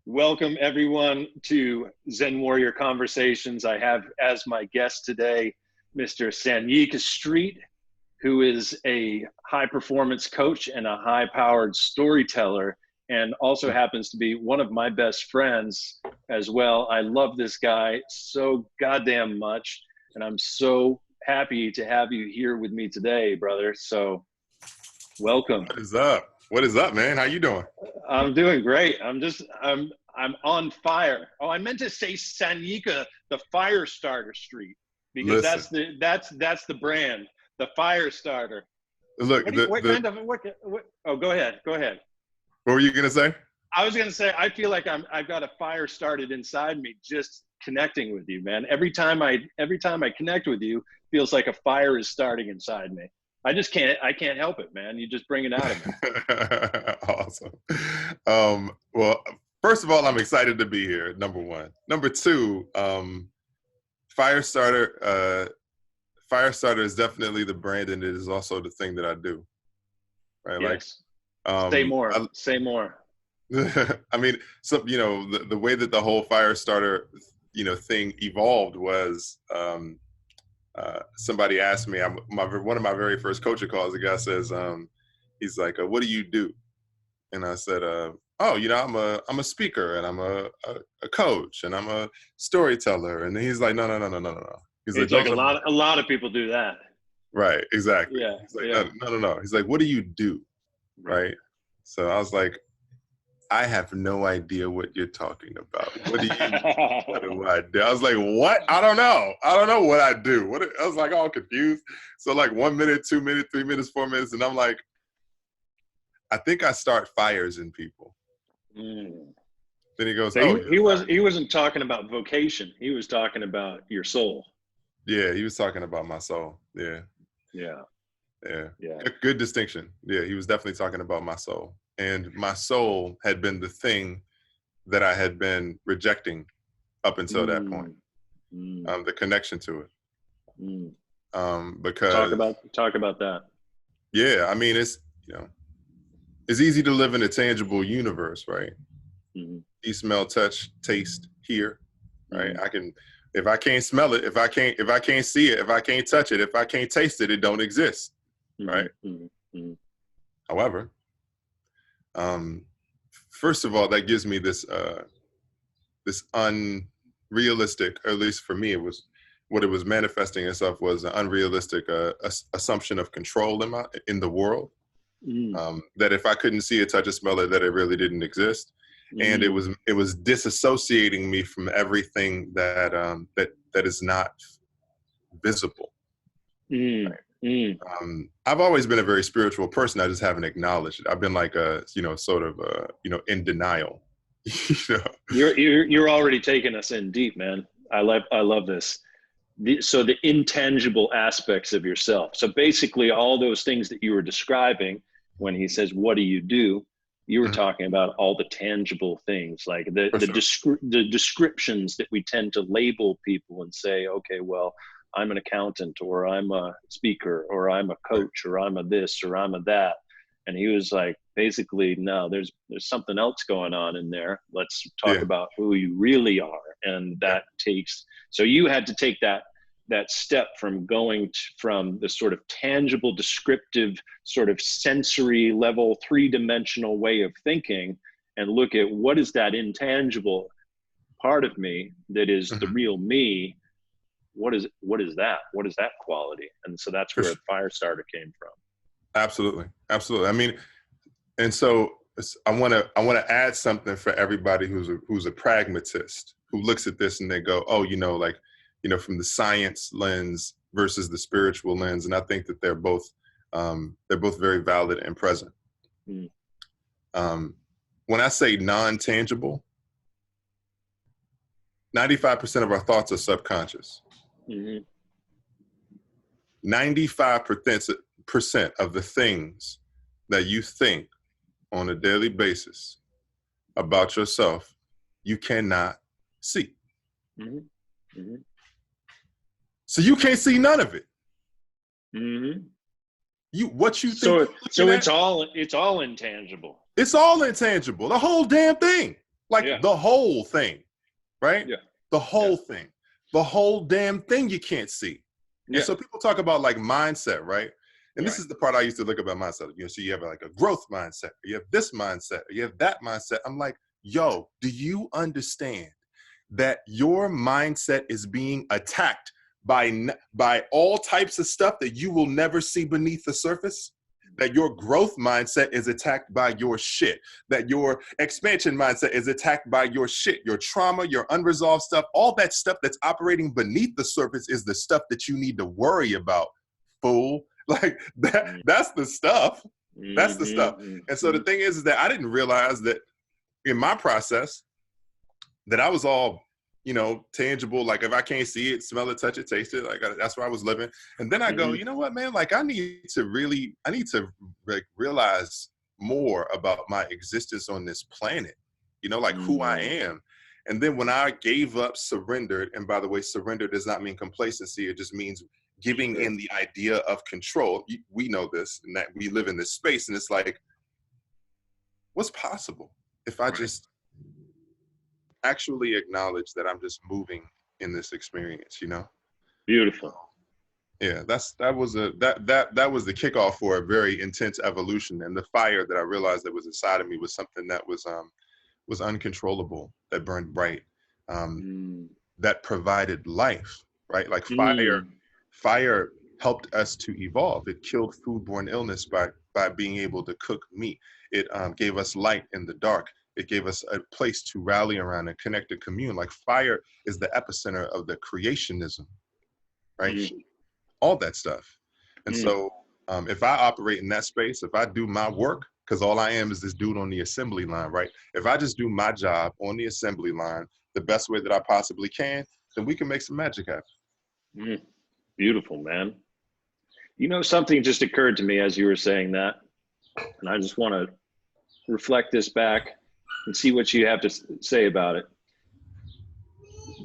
Welcome everyone to Zen Warrior Conversations. I have as my guest today, Mr. Sanyika Street, who is a high performance coach and a high powered storyteller, and also happens to be one of my best friends as well. I love this guy so goddamn much, and I'm so happy to have you here with me today, brother. So welcome. What is up? What is up, man? How you doing? I'm doing great. I'm on fire. Oh, I meant to say Sanyika, the Firestarter Street, because Listen, that's the brand, the Firestarter. look, Oh, go ahead. Go ahead. what were you gonna say? I was gonna say I feel like I've got a fire started inside me just connecting with you, man. Every time I connect with you, feels like a fire is starting inside me. I can't help it, man. You just bring it out of me. Awesome. Well, first of all, I'm excited to be here. Number one. Number two, Firestarter. Firestarter is definitely the brand, and it is also the thing that I do. Right? Yes. Like, Say more. Say more. I mean, the way that the whole Firestarter, thing evolved was. Somebody asked me, one of my very first coaching calls, the guy says, he's like, what do you do? And I said, I'm a speaker, and I'm a coach, and I'm a storyteller. And he's like, no. He's like, a lot of people do that. Right, exactly. Yeah. He's like, no. He's like, what do you do? Right. So I was like, I have no idea what you're talking about. What do I do? I was like, what? I don't know. I don't know what I do. I was like all confused. So like 1 minute, 2 minutes, 3 minutes, 4 minutes. And I'm like, I think I start fires in people. Mm. Then he goes, so he wasn't talking about vocation. He was talking about your soul. Yeah, he was talking about my soul. Yeah. Good distinction. Yeah, he was definitely talking about my soul. And my soul had been the thing that I had been rejecting up until that point. The connection to it. Because talk about that. Yeah, I mean, it's easy to live in a tangible universe, right? Mm-hmm. See, smell, touch, taste, hear, right? Mm-hmm. If I can't smell it, if I can't see it, if I can't touch it, if I can't taste it, it don't exist, right? Mm-hmm. However, first of all, that gives me this unrealistic, or at least for me, it was what it was manifesting itself was an unrealistic assumption of control in the world. That if I couldn't see it, touch it, smell it, that it really didn't exist, and it was disassociating me from everything that is not visible. Right? I've always been a very spiritual person. I just haven't acknowledged it. I've been like in denial. You're already taking us in deep, man. I love this. So the intangible aspects of yourself. So basically all those things that you were describing when he says, what do you do? You were talking about all the tangible things, like the descriptions that we tend to label people and say, okay, well, I'm an accountant, or I'm a speaker, or I'm a coach, or I'm a this, or I'm a that. And he was like, basically, no, there's something else going on in there. Let's talk about who you really are. And that takes, so you had to take that step from going from the sort of tangible, descriptive, sort of sensory level, 3-dimensional way of thinking, and look at what is that intangible part of me that is the real me. What is that? What is that quality? And so that's where Firestarter came from. Absolutely. I mean, and so I want to add something for everybody who's a pragmatist, who looks at this and they go, oh, from the science lens versus the spiritual lens, and I think that they're both very valid and present. When I say non-tangible, 95% of our thoughts are subconscious. 95% of the things that you think on a daily basis about yourself, you cannot see. So you can't see none of it. What you think? So it's all intangible. It's all intangible. The whole damn thing. Like the whole thing, right? Yeah. The whole thing, the whole damn thing you can't see. And so people talk about like mindset, right? And this is the part I used to look about mindset. You know, so you have like a growth mindset, you have this mindset, you have that mindset. I'm like, yo, do you understand that your mindset is being attacked by all types of stuff that you will never see beneath the surface? That your growth mindset is attacked by your shit, that your expansion mindset is attacked by your shit, your trauma, your unresolved stuff, all that stuff that's operating beneath the surface is the stuff that you need to worry about, fool. Like that's the stuff. That's the stuff. And so the thing is that I didn't realize that in my process that I was all, you know, tangible. Like if I can't see it, smell it, touch it, taste it, like that's where I was living. And then I go, you know what, man, like I need to like realize more about my existence on this planet, you know, like who I am. And then when I gave up, surrendered, and by the way, surrender does not mean complacency. It just means giving in the idea of control. We know this, and that we live in this space. And it's like, what's possible if I just actually acknowledge that I'm just moving in this experience, you know? Beautiful. Yeah, that was the kickoff for a very intense evolution. And the fire that I realized that was inside of me was something that was uncontrollable, that burned bright, that provided life, right? Like fire helped us to evolve. It killed foodborne illness by being able to cook meat. It gave us light in the dark. It gave us a place to rally around and connect and commune. Like fire is the epicenter of the creationism, right? All that stuff. And so if I operate in that space, if I do my work, because all I am is this dude on the assembly line, right? If I just do my job on the assembly line the best way that I possibly can, then we can make some magic happen. Beautiful, man. You know, something just occurred to me as you were saying that, and I just want to reflect this back and see what you have to say about it.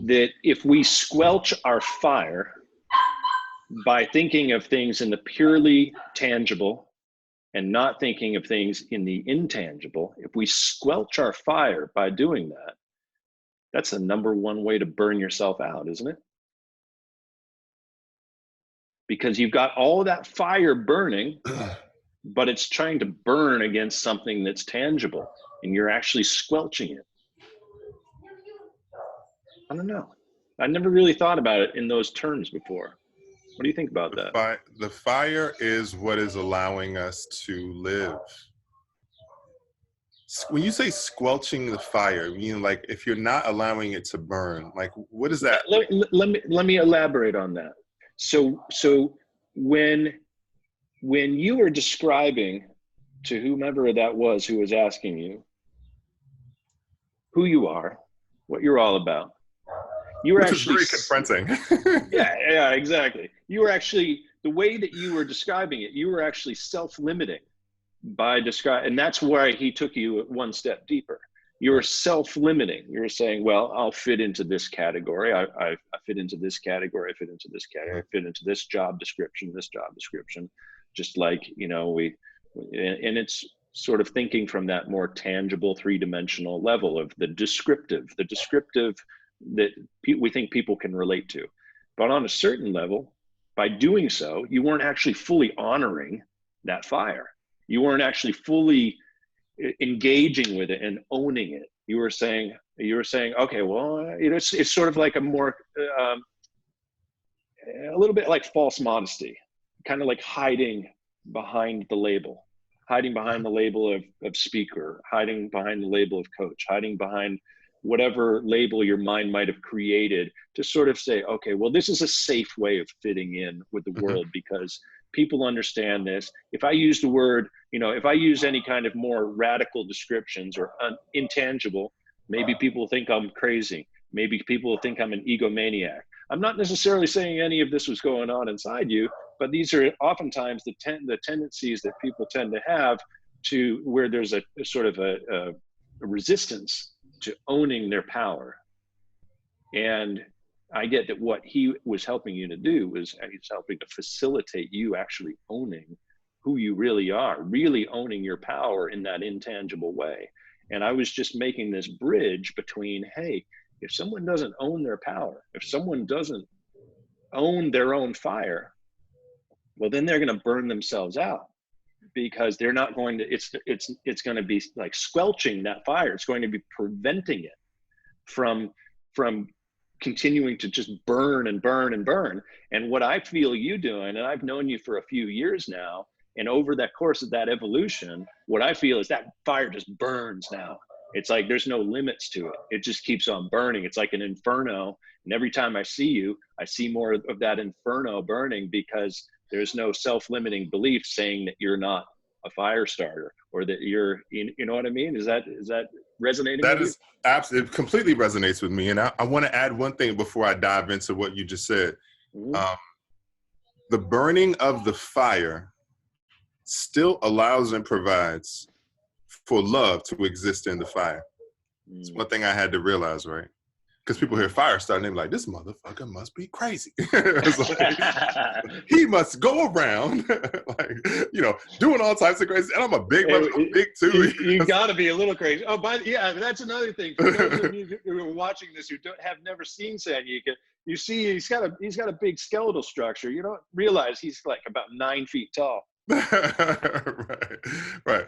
That if we squelch our fire by thinking of things in the purely tangible and not thinking of things in the intangible, if we squelch our fire by doing that, that's the number one way to burn yourself out, isn't it? Because you've got all that fire burning, but it's trying to burn against something that's tangible, and you're actually squelching it. I don't know. I never really thought about it in those terms before. What do you think about that? The fire is what is allowing us to live. When you say squelching the fire, you know, like if you're not allowing it to burn, like what is that? Let me elaborate on that. So when you were describing to whomever that was who was asking you who you are, what you're all about, you were Which actually is very confronting. yeah, exactly. You were actually, the way that you were describing it, you were actually self-limiting by describing, and that's why he took you one step deeper. You were self-limiting. You were saying, well, I'll fit into this category. I fit into this category. I fit into this category. I fit into this job description, just like, you know, and it's sort of thinking from that more tangible three-dimensional level of the descriptive that we think people can relate to. But on a certain level, by doing so, you weren't actually fully honoring that fire. You weren't actually fully engaging with it and owning it. You were saying, okay, well, it's sort of like a more, a little bit like false modesty, kind of like hiding behind the label of speaker, hiding behind the label of coach, hiding behind whatever label your mind might have created to sort of say, okay, well, this is a safe way of fitting in with the world because people understand this. If I use the word, you know, if I use any kind of more radical descriptions or intangible, maybe people think I'm crazy. Maybe people think I'm an egomaniac. I'm not necessarily saying any of this was going on inside you, but these are oftentimes the tendencies that people tend to have to where there's a sort of a resistance to owning their power. And I get that what he was helping you to do was he's helping to facilitate you actually owning who you really are, really owning your power in that intangible way. And I was just making this bridge between, hey, if someone doesn't own their power, if someone doesn't own their own fire, well, then they're going to burn themselves out, because they're not going to, it's going to be like squelching that fire. It's going to be preventing it from continuing to just burn and burn and burn. And what I feel you doing, and I've known you for a few years now, and over that course of that evolution, what I feel is that fire just burns now. It's like there's no limits to it. It just keeps on burning. It's like an inferno. And every time I see you, I see more of that inferno burning, because there's no self-limiting belief saying that you're not a fire starter, or that you're, you know what I mean? Is that resonating? That with is absolutely, it completely resonates with me. And I want to add one thing before I dive into what you just said. Mm-hmm. The burning of the fire still allows and provides for love to exist in the fire. It's one thing I had to realize, right? Because people hear fire starting, they're like, this motherfucker must be crazy. It's like, he must go around, like, you know, doing all types of crazy. And I'm a big mother, I'm big too. You got to be a little crazy. Oh, yeah, that's another thing. For those of you who are watching this who have never seen Sanyika, you see he's got a big skeletal structure. You don't realize he's like about 9 feet tall. Right.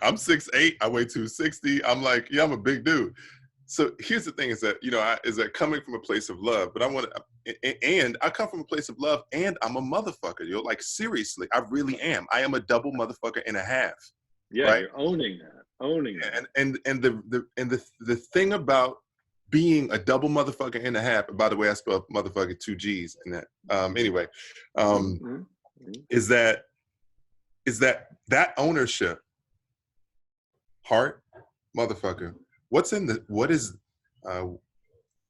I'm 6'8", I weigh 260. I'm like, yeah, I'm a big dude. So here's the thing, is that, you know, is that coming from a place of love, but and I come from a place of love, and I'm a motherfucker, yo. Like, seriously, I really am. I am a double motherfucker and a half. Yeah, right? You're owning that. And the thing about being a double motherfucker and a half, and by the way, I spelled motherfucker 2 G's in that. Anyway, is that ownership, heart, motherfucker. It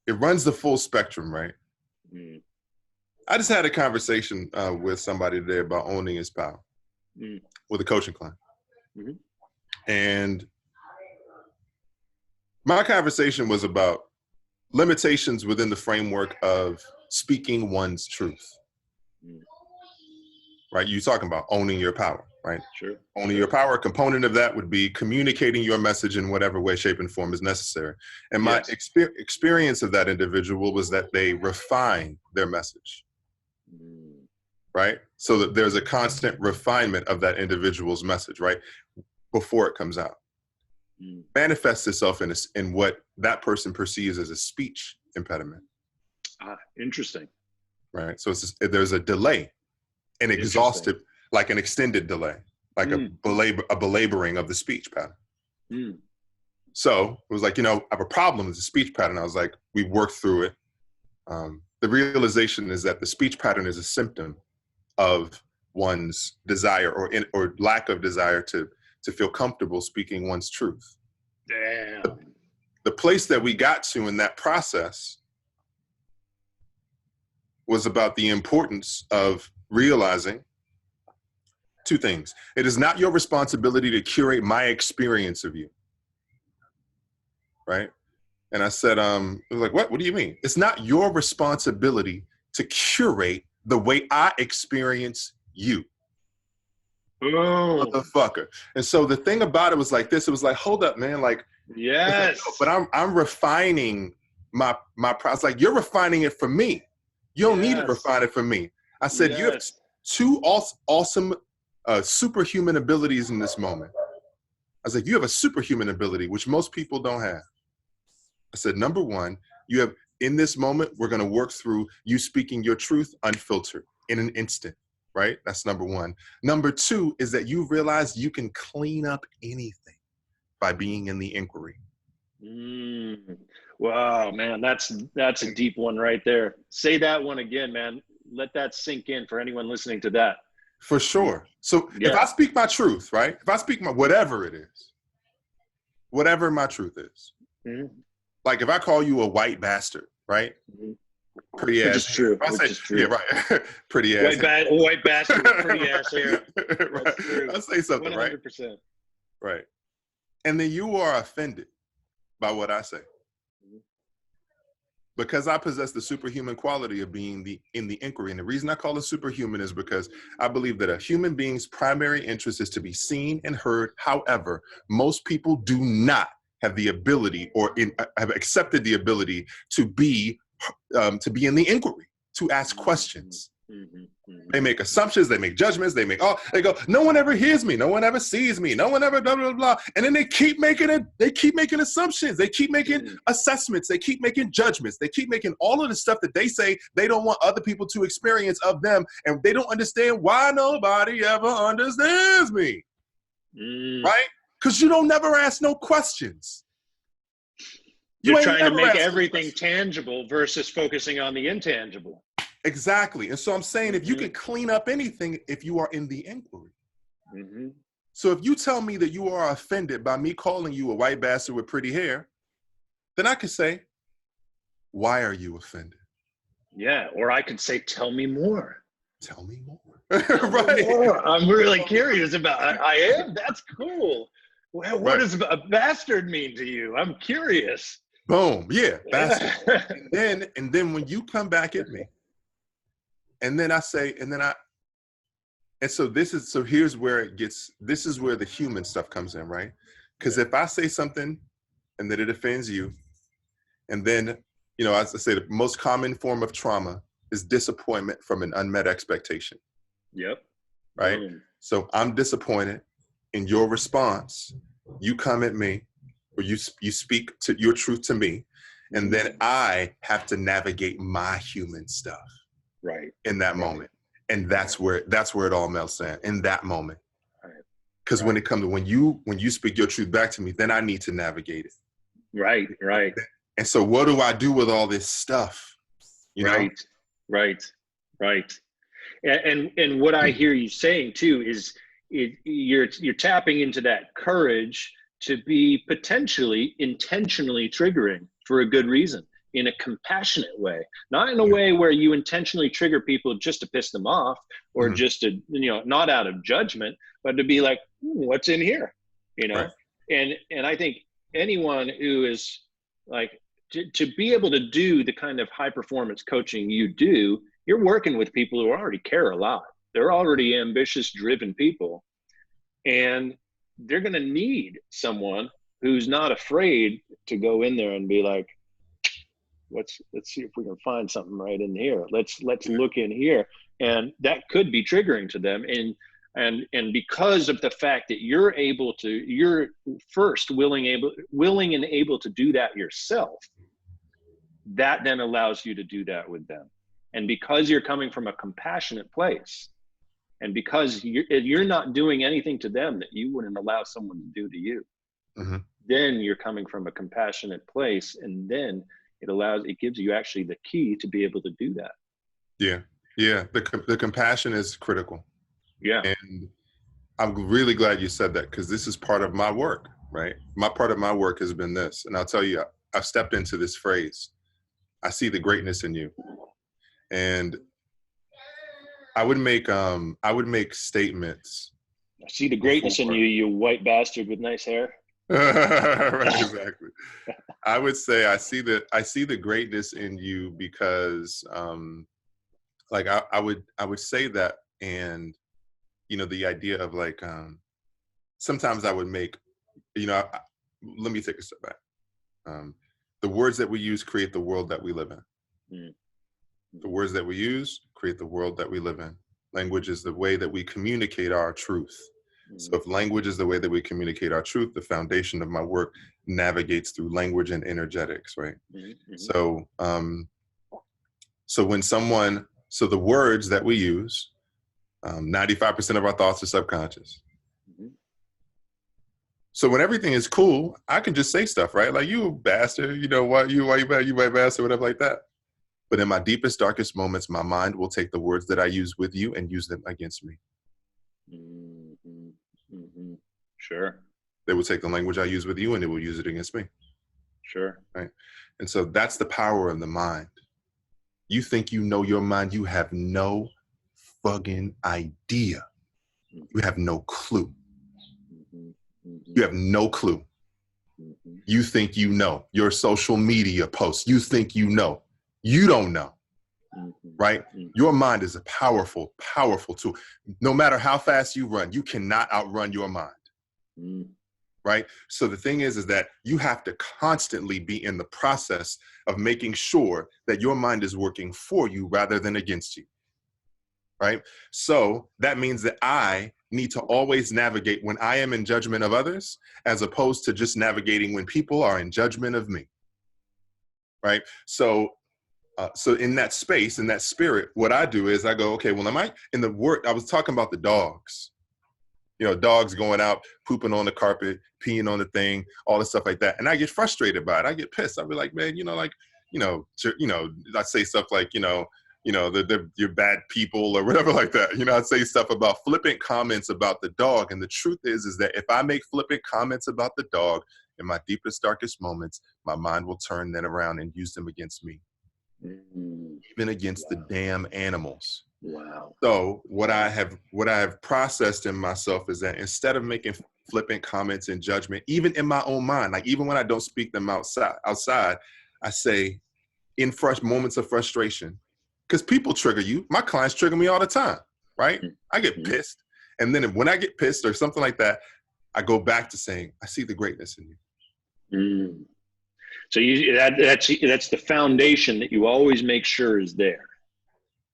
runs the full spectrum, right? I just had a conversation with somebody today about owning his power with a coaching client. And my conversation was about limitations within the framework of speaking one's truth. Right? You're talking about owning your power, right? Sure. Owning your power, a component of that would be communicating your message in whatever way, shape, and form is necessary. And my experience of that individual was that they refine their message, right? So that there's a constant refinement of that individual's message, right? Before it comes out. Manifests itself in what that person perceives as a speech impediment. Interesting. Right? So there's a delay. An exhaustive, like an extended delay, like a belaboring of the speech pattern. So it was like, you know, I have a problem with the speech pattern. I was like, we worked through it. The realization is that the speech pattern is a symptom of one's desire or lack of desire to feel comfortable speaking one's truth. Damn. The place that we got to in that process was about the importance of realizing 2 things. It is not your responsibility to curate my experience of you. Right? And I said, it was like, what do you mean? It's not your responsibility to curate the way I experience you. Motherfucker. And so the thing about it was like this, it was like, hold up, man. Like, yes, like, no, but I'm refining my process. Like, you're refining it for me. You don't need to refine it for me. I said, you have 2 awesome superhuman abilities in this moment. I was like, you have a superhuman ability, which most people don't have. I said, number 1, you have, in this moment, we're going to work through you speaking your truth unfiltered in an instant, right? That's number 1. Number 2 is that you realize you can clean up anything by being in the inquiry. Wow, man, that's a deep one right there. Say that one again, man. Let that sink in for anyone listening to that. For sure. So if I speak my truth, right? If I speak my, whatever it is, whatever my truth is, like if I call you a white bastard, right? Pretty ass. Which is true. Yeah, right. Pretty ass. White bastard with pretty ass hair. Right. I say something, 100%. Right? 100%. Right. And then you are offended by what I say. Because I possess the superhuman quality of being in the inquiry. And the reason I call it superhuman is because I believe that a human being's primary interest is to be seen and heard. However, most people do not have the ability have accepted the ability to be in the inquiry, to ask questions. They make assumptions, they make judgments, they go, no one ever hears me, no one ever sees me, no one ever blah, blah, blah. And then they keep making assumptions, they keep making assessments, they keep making judgments, they keep making all of the stuff that they say they don't want other people to experience of them, and they don't understand why nobody ever understands me. Right? Because you don't never ask no questions. You're trying to make everything tangible versus focusing on the intangible. Exactly. And so I'm saying, if you can clean up anything, if you are in the inquiry. So if you tell me that you are offended by me calling you a white bastard with pretty hair, then I could say, why are you offended? Yeah. Or I could say, tell me more. Tell me more. Right. More. I'm really curious about it. I am. That's cool. What does a bastard mean to you? I'm curious. Boom. Yeah. Bastard. and then when you come back at me, and then I say, so here's where this is where the human stuff comes in, right? Because if I say something and then it offends you, and then, as I say, the most common form of trauma is disappointment from an unmet expectation. Yep. Right? So I'm disappointed in your response. You come at me, or you speak to your truth to me, and then I have to navigate my human stuff. Right. In that moment. And that's where it all melts in that moment. Because when it comes to when you speak your truth back to me, then I need to navigate it. Right. And so what do I do with all this stuff? You know? Right. And what I hear you saying too is you're tapping into that courage to be potentially intentionally triggering for a good reason, in a compassionate way, not in a way where you intentionally trigger people just to piss them off or just to, not out of judgment, but to be like, what's in here, Right. And I think anyone who is like, to be able to do the kind of high performance coaching you do, you're working with people who already care a lot. They're already ambitious, driven people. And they're going to need someone who's not afraid to go in there and be like, let's see if we can find something right in here. Let's look in here. And that could be triggering to them. And because of the fact that you're first willing and able to do that yourself, that then allows you to do that with them. And because you're coming from a compassionate place, and because you're not doing anything to them that you wouldn't allow someone to do to you, then you're coming from a compassionate place, and then it gives you actually the key to be able to do that. Yeah. The compassion is critical. Yeah. And I'm really glad you said that, because this is part of my work, right? Part of my work has been this. And I'll tell you, I've stepped into this phrase. I see the greatness in you. And I would make statements. I see the greatness in you, you white bastard with nice hair. Right, exactly. I would say I see the greatness in you because I would say that, and the idea of like sometimes I would make let me take a step back. The words that we use create the world that we live in. The words that we use create the world that we live in. Language is the way that we communicate our truth. So if language is the way that we communicate our truth, the foundation of my work navigates through language and energetics, right? So the words that we use, 95% of our thoughts are subconscious. So when everything is cool, I can just say stuff, right? Like, you bastard, why you bad, you white bastard, whatever like that. But in my deepest, darkest moments, my mind will take the words that I use with you and use them against me. Sure. They will take the language I use with you and they will use it against me. Sure. Right. And so that's the power of the mind. You think you know your mind, you have no fucking idea. You have no clue. You have no clue. You think you know. Your social media posts, you think you know. You don't know. Right? Your mind is a powerful, powerful tool. No matter how fast you run, you cannot outrun your mind. right? So the thing is that you have to constantly be in the process of making sure that your mind is working for you rather than against you, right? So that means that I need to always navigate when I am in judgment of others, as opposed to just navigating when people are in judgment of me, right? So in that space, in that spirit, what I do is I go, okay, well, am I in the work? I was talking about the dogs, you know, dogs going out, pooping on the carpet, peeing on the thing, all this stuff like that. And I get frustrated by it. I get pissed. I'll be like, man, I say stuff like, you're bad people or whatever like that. You know, I'd say stuff about flippant comments about the dog. And the truth is that if I make flippant comments about the dog in my deepest, darkest moments, my mind will turn then around and use them against me. Even against the damn animals. Wow. So what I have processed in myself is that instead of making flippant comments and judgment, even in my own mind, like even when I don't speak them outside, I say in moments of frustration, because people trigger you. My clients trigger me all the time, right? I get pissed. And then when I get pissed or something like that, I go back to saying, I see the greatness in you. So that's the foundation that you always make sure is there.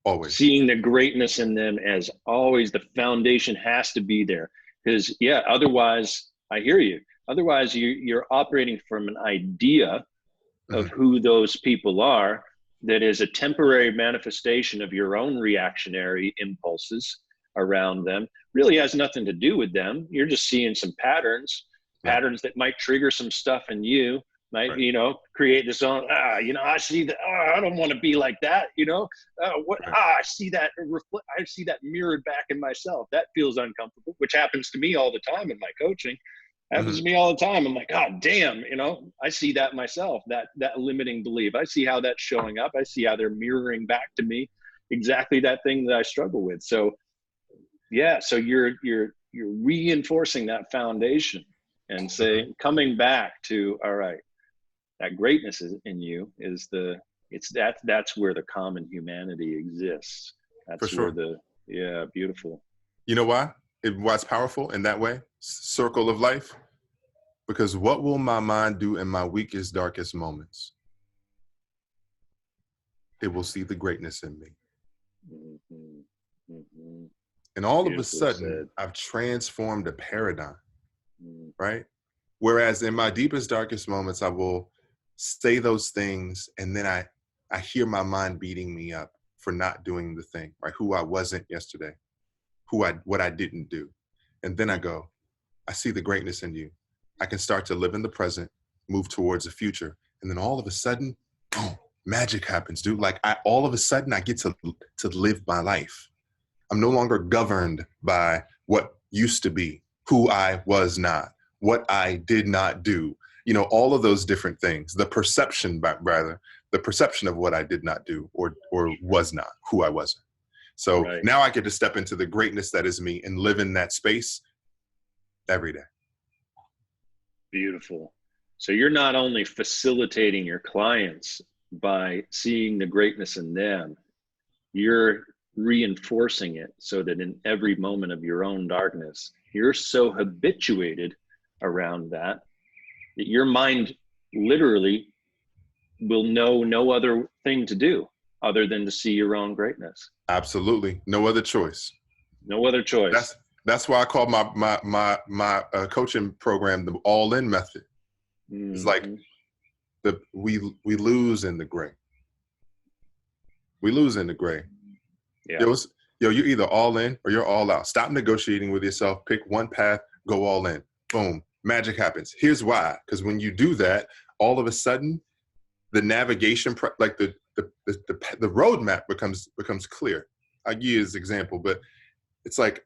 Always. Seeing the greatness in them as always, the foundation has to be there. Because otherwise, I hear you. Otherwise, you're operating from an idea of who those people are that is a temporary manifestation of your own reactionary impulses around them. Really has nothing to do with them. You're just seeing some patterns that might trigger some stuff in you. Might, create this own, I see that, I don't want to be like that, I see that, I see that mirrored back in myself. That feels uncomfortable, which happens to me all the time in my coaching. Happens to me all the time. I'm like, God damn, I see that myself, that limiting belief. I see how that's showing up. I see how they're mirroring back to me exactly that thing that I struggle with. So so you're reinforcing that foundation and coming back to, all right, that greatness is in you that's where the common humanity exists. That's For sure. where beautiful. You know why? Why it's powerful in that way? Circle of life. Because what will my mind do in my weakest, darkest moments? It will see the greatness in me. And all of a sudden, I've transformed a paradigm, right? Whereas in my deepest, darkest moments, I will say those things, and then I hear my mind beating me up for not doing the thing, right? Who I wasn't yesterday, what I didn't do. And then I go, I see the greatness in you. I can start to live in the present, move towards the future. And then all of a sudden, boom, magic happens, dude. Like all of a sudden I get to live my life. I'm no longer governed by what used to be, who I was not, what I did not do. All of those different things, the perception of what I did not do or was not, who I wasn't. So now I get to step into the greatness that is me and live in that space every day. Beautiful. So you're not only facilitating your clients by seeing the greatness in them, you're reinforcing it so that in every moment of your own darkness, you're so habituated around that your mind literally will know no other thing to do other than to see your own greatness. Absolutely. No other choice. No other choice. That's why I call my coaching program the all-in method. It's like we lose in the gray. We lose in the gray. Yeah. You're either all in or you're all out. Stop negotiating with yourself. Pick one path. Go all in. Boom. Magic happens. Here's why. Because when you do that, all of a sudden, the navigation, like the roadmap becomes clear. I'll give you this example, but it's like,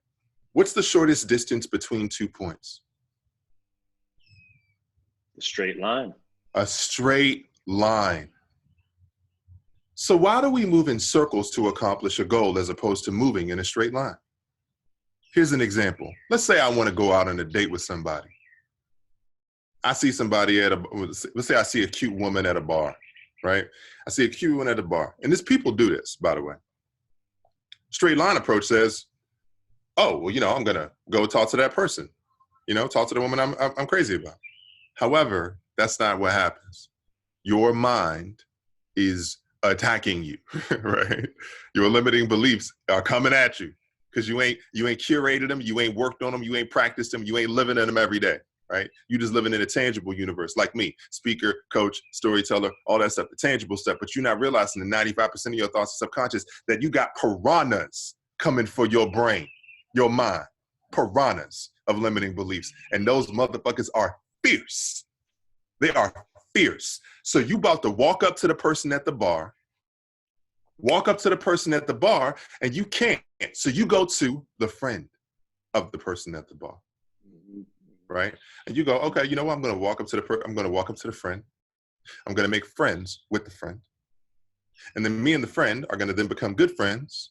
what's the shortest distance between 2 points? A straight line. A straight line. So why do we move in circles to accomplish a goal as opposed to moving in a straight line? Here's an example. Let's say I want to go out on a date with somebody. I see somebody let's say I see a cute woman at a bar, right? I see a cute woman at a bar. And people do this, by the way. Straight line approach says, oh, well, I'm going to go talk to that person. talk to the woman I'm crazy about. However, that's not what happens. Your mind is attacking you, right? Your limiting beliefs are coming at you because you ain't curated them, you ain't worked on them, you ain't practiced them, you ain't living in them every day, right? You just living in a tangible universe like me, speaker, coach, storyteller, all that stuff, the tangible stuff. But you're not realizing that 95% of your thoughts are subconscious, that you got piranhas coming for your brain, your mind, piranhas of limiting beliefs. And those motherfuckers are fierce. They are fierce. So you about to walk up to the person at the bar, and you can't. So you go to the friend of the person at the bar, right? And you go, okay, you know what? I'm going to walk up to the friend. I'm going to make friends with the friend. And then me and the friend are going to then become good friends.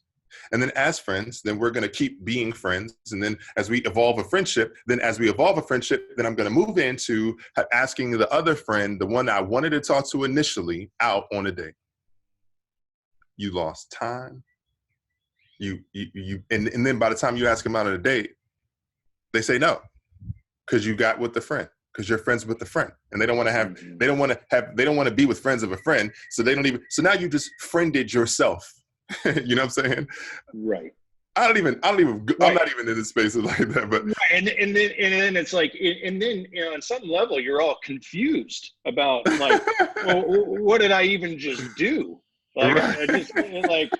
And then as friends, then we're going to keep being friends. And then as we evolve a friendship, then I'm going to move into asking the other friend, the one I wanted to talk to initially, out on a date. You lost time. And then by the time you ask them out on a date, they say no, because you got with the friend, because you're friends with the friend, and they don't want to be with friends of a friend. So now you just friended yourself. You know what I'm saying? Right. I'm not even in this space like that, but right. and then it's like, and then, on some level, you're all confused about like, well, what did I even just do? Like, right.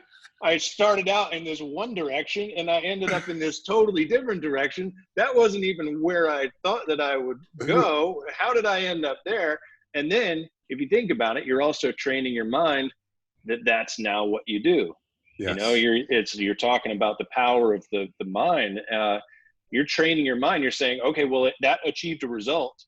I started out in this one direction and I ended up in this totally different direction. That wasn't even where I thought that I would go. How did I end up there? And then if you think about it, you're also training your mind that's now what you do. Yes. You're talking about the power of the mind. You're training your mind. You're saying, okay, well, that achieved a result.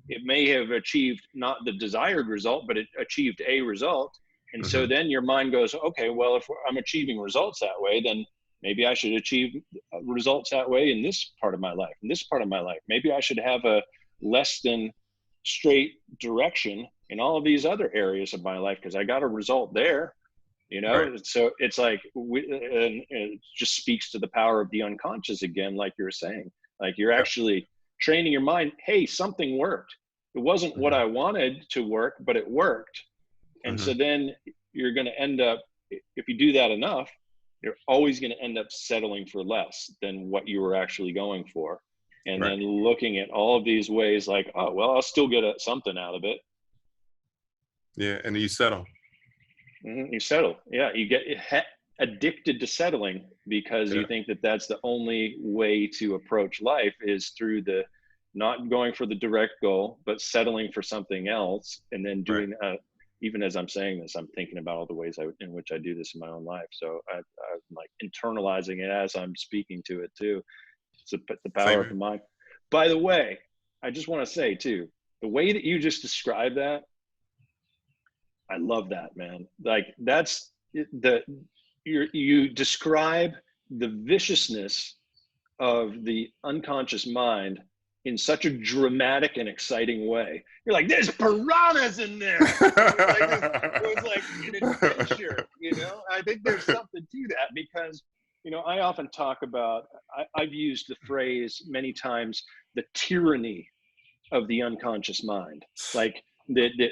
It may have achieved not the desired result, but it achieved a result. And mm-hmm. So then your mind goes, okay, well, if I'm achieving results that way, then maybe I should achieve results that way in this part of my life, in this part of my life. Maybe I should have a less than straight direction in all of these other areas of my life because I got a result there, Right. So it's like, and it just speaks to the power of the unconscious again, like you're saying, like you're actually training your mind. Hey, something worked. It wasn't mm-hmm. what I wanted to work, but it worked. And mm-hmm. so then you're going to end up, if you do that enough, you're always going to end up settling for less than what you were actually going for. And right. then looking at all of these ways like, oh, well, I'll still get something out of it. Yeah. And you settle. Mm-hmm. You settle. Yeah. You get addicted to settling because you think that that's the only way to approach life is through the not going for the direct goal, but settling for something else. And then doing, even as I'm saying this, I'm thinking about all the ways in which I do this in my own life. So I'm like internalizing it as I'm speaking to it too. It's the power of the mind. By the way, I just want to say too, the way that you just described that, I love that, man. Like that's you describe the viciousness of the unconscious mind in such a dramatic and exciting way. You're like, there's piranhas in there. It was like an adventure, I think there's something to that because, I often talk about, I've used the phrase many times, the tyranny of the unconscious mind. Like the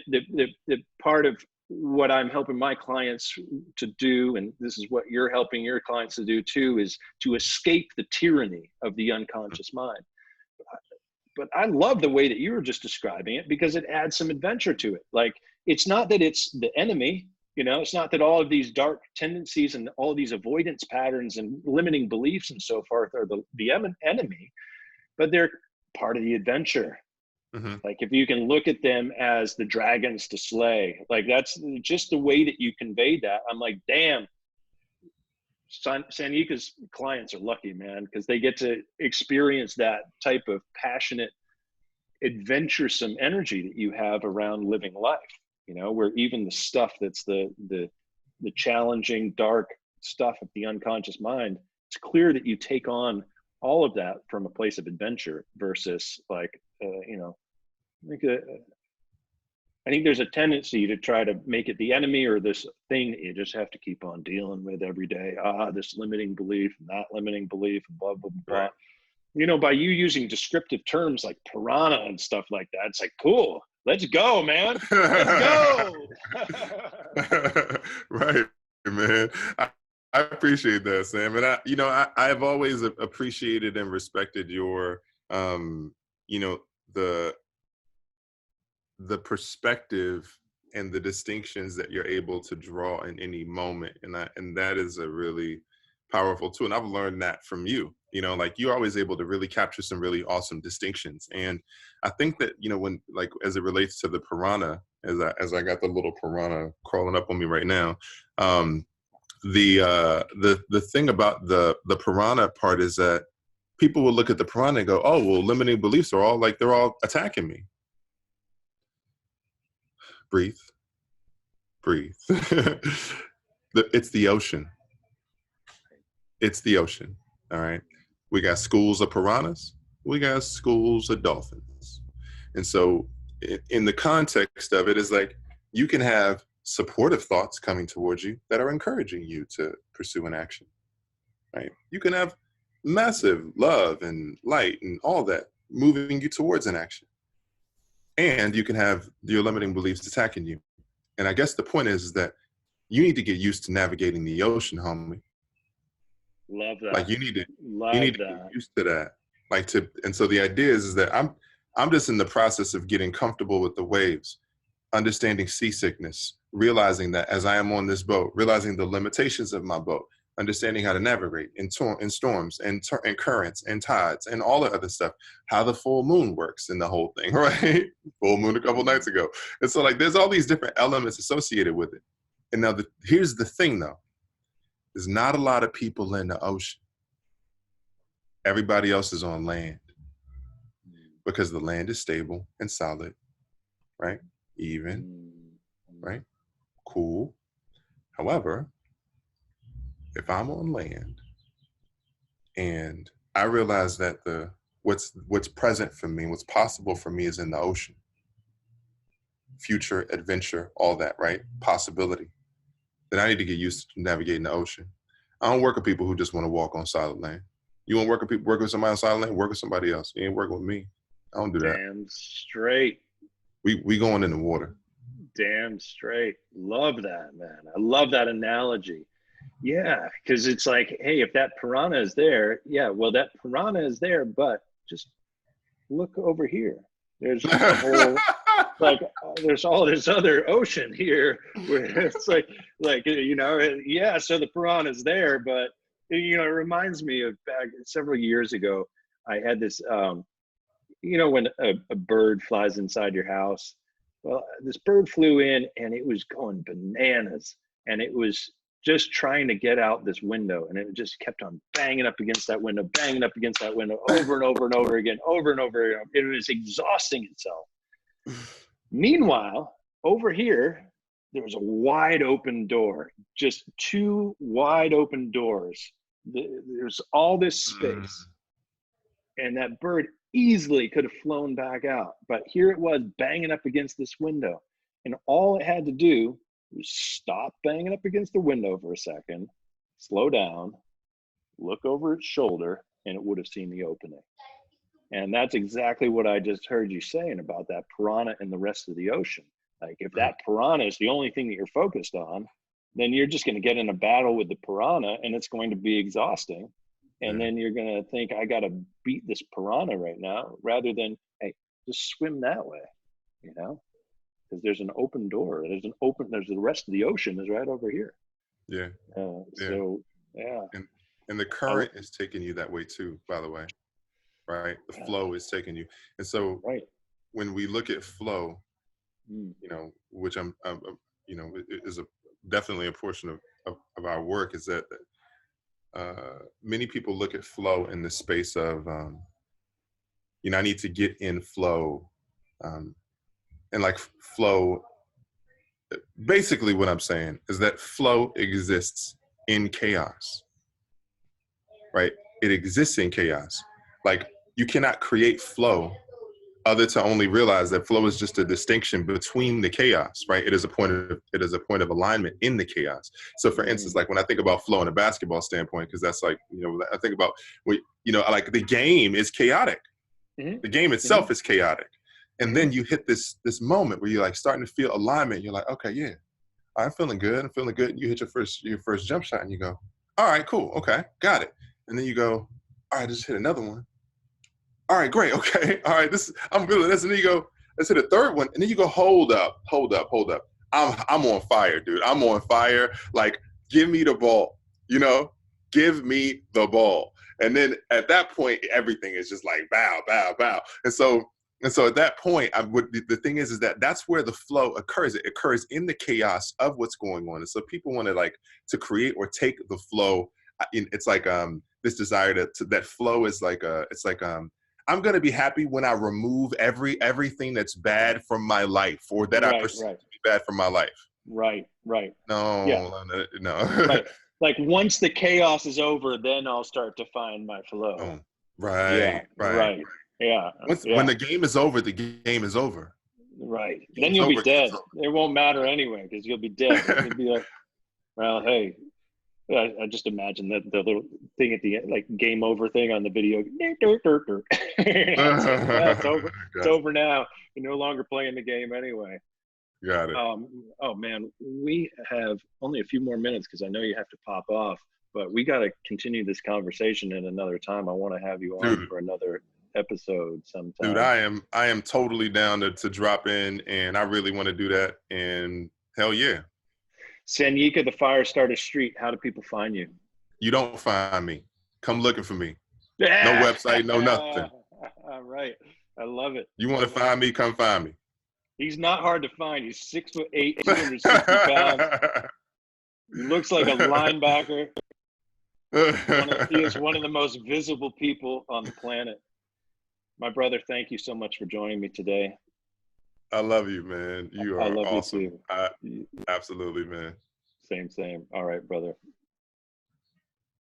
part of what I'm helping my clients to do, and this is what you're helping your clients to do too, is to escape the tyranny of the unconscious mind. But I love the way that you were just describing it because it adds some adventure to it. Like, it's not that it's the enemy, it's not that all of these dark tendencies and all these avoidance patterns and limiting beliefs and so forth are the enemy, but they're part of the adventure. Mm-hmm. Like if you can look at them as the dragons to slay, like that's just the way that you conveyed that. I'm like, damn, Sanyika's clients are lucky, man, because they get to experience that type of passionate, adventuresome energy that you have around living life, where even the stuff that's the challenging, dark stuff of the unconscious mind, it's clear that you take on all of that from a place of adventure versus like, I think there's a tendency to try to make it the enemy or this thing that you just have to keep on dealing with every day. This limiting belief, not limiting belief, blah, blah, blah. Right. You know, by you using descriptive terms like piranha and stuff like that, it's like, cool, let's go, man. Let's go. Right, man. I appreciate that, Sam. And I've always appreciated and respected your, you know, the perspective and the distinctions that you're able to draw in any moment. And that is a really powerful tool. And I've learned that from you, like you're always able to really capture some really awesome distinctions. And I think that, when, like, as it relates to the piranha, as I got the little piranha crawling up on me right now, the thing about the piranha part is that people will look at the piranha and go, oh, well, limiting beliefs are all like, they're all attacking me. Breathe. It's the ocean. It's the ocean. All right. We got schools of piranhas. We got schools of dolphins. And so in the context of it is like, you can have supportive thoughts coming towards you that are encouraging you to pursue an action, right? You can have massive love and light and all that moving you towards an action. And you can have your limiting beliefs attacking you. And I guess the point is that you need to get used to navigating the ocean, homie. Love that. Like you need to get used to that. And so the idea is that I'm just in the process of getting comfortable with the waves, understanding seasickness, realizing that as I am on this boat, realizing the limitations of my boat, understanding how to navigate in storms and currents and tides and all the other stuff, how the full moon works in the whole thing, right? Full moon a couple nights ago. And so like, there's all these different elements associated with it. And now here's the thing though, there's not a lot of people in the ocean. Everybody else is on land because the land is stable and solid, right? Even, right? Cool. However, if I'm on land and I realize that what's present for me, what's possible for me is in the ocean, future, adventure, all that, right? Possibility. Then I need to get used to navigating the ocean. I don't work with people who just want to walk on solid land. You want to work with somebody on solid land? Work with somebody else. You ain't working with me. I don't do that. Damn straight. We going in the water. Damn straight. Love that, man. I love that analogy. Yeah, because it's like, hey, if that piranha is there, yeah, well, that piranha is there, but just look over here. There's a whole, like, there's all this other ocean here where it's like, yeah, so the piranha is there, but, it reminds me of back several years ago, I had this, when a bird flies inside your house, well, this bird flew in and it was going bananas and it was just trying to get out this window, and it just kept on banging up against that window, over and over and over again, over and over again. It was exhausting itself. Meanwhile, over here, there was a wide open door, just two wide open doors. There's all this space, and that bird easily could have flown back out, but here it was banging up against this window, and all it had to do was stop banging up against the window for a second, slow down, look over its shoulder, and it would have seen the opening. And that's exactly what I just heard you saying about that piranha and the rest of the ocean. Like, if that piranha is the only thing that you're focused on, then you're just going to get in a battle with the piranha, and it's going to be exhausting. And then you're going to think, I got to beat this piranha right now, rather than, hey, just swim that way, because there's an open door. There's the rest of the ocean is right over here. Yeah. So, yeah. And the current is taking you that way too, by the way, right? The flow is taking you. And so when we look at flow, which is definitely a portion of our work, is that many people look at flow in the space of, I need to get in flow. And like flow, basically what I'm saying is that flow exists in chaos, right? It exists in chaos. Like, you cannot create flow other to only realize that flow is just a distinction between the chaos, right? It is a point of alignment in the chaos. So for instance, like when I think about flow in a basketball standpoint, because that's like, I think about, like the game is chaotic. The game itself is chaotic. And then you hit this moment where you're like starting to feel alignment. You're like, okay, yeah, I'm feeling good. I'm feeling good. You hit your first jump shot and you go, all right, cool. Okay, got it. And then you go, all right, just hit another one. All right, great. Okay. All right. I'm feeling this. And then you go, let's hit a third one. And then you go, hold up. I'm on fire, dude. I'm on fire. Like, give me the ball, give me the ball. And then at that point, everything is just like bow, bow, bow. And so at that point, the thing is that that's where the flow occurs. It occurs in the chaos of what's going on. And so people want to create or take the flow. It's like this desire that flow is like I'm going to be happy when I remove everything that's bad from my life or that I perceive to be bad from my life. Right. No, yeah. no. Right. Like once the chaos is over, then I'll start to find my flow. Oh, right. Yeah. When the game is over, the game is over. Right. Then you'll be dead. It won't matter anyway because you'll be dead. You'll be like, well, hey. I just imagine that the little thing at the end, like game over thing on the video. It's over. It's over now. You're no longer playing the game anyway. Got it. Oh man, we have only a few more minutes because I know you have to pop off, but we got to continue this conversation in another time. I want to have you on for another episode sometime. Dude, I am totally down to drop in, and I really want to do that. And hell yeah. Sanyika, the Firestarter Street. How do people find you? You don't find me. Come looking for me. No website, no nothing. All right. I love it. You want to find me, come find me. He's not hard to find. He's 6'8", 260 pounds. He looks like a linebacker. He is one of the most visible people on the planet. My brother, thank you so much for joining me today. I love you, man. You are awesome. You too. Absolutely, man. Same. All right, brother.